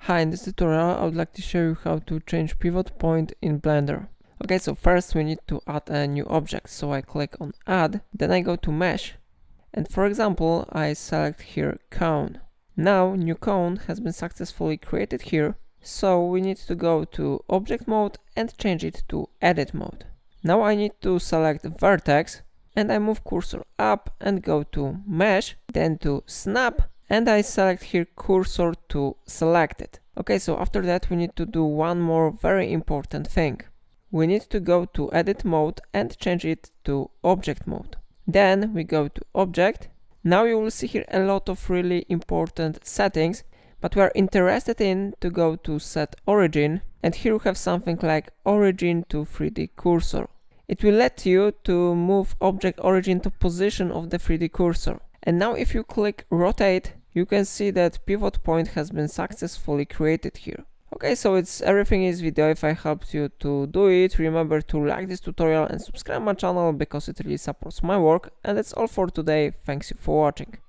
Hi, in this tutorial I would like to show you how to change pivot point in Blender. Okay, so first we need to add a new object. So I click on add, then I go to mesh, and for example I select here cone. Now new cone has been successfully created here, so we need to go to object mode and change it to edit mode. Now I need to select vertex and I move cursor up and go to mesh, then to snap, and I select here cursor to selected. Okay, so after that we need to do one more very important thing. We need to go to edit mode and change it to object mode. Then we go to object. Now you will see here a lot of really important settings, but we are interested in to go to set origin, and here we have something like origin to 3D cursor. It will let you to move object origin to position of the 3D cursor. And now if you click rotate, you can see that pivot point has been successfully created here. Okay, so it's everything in this video. If I helped you to do it, remember to like this tutorial and subscribe my channel because it really supports my work. And that's all for today. Thanks you for watching.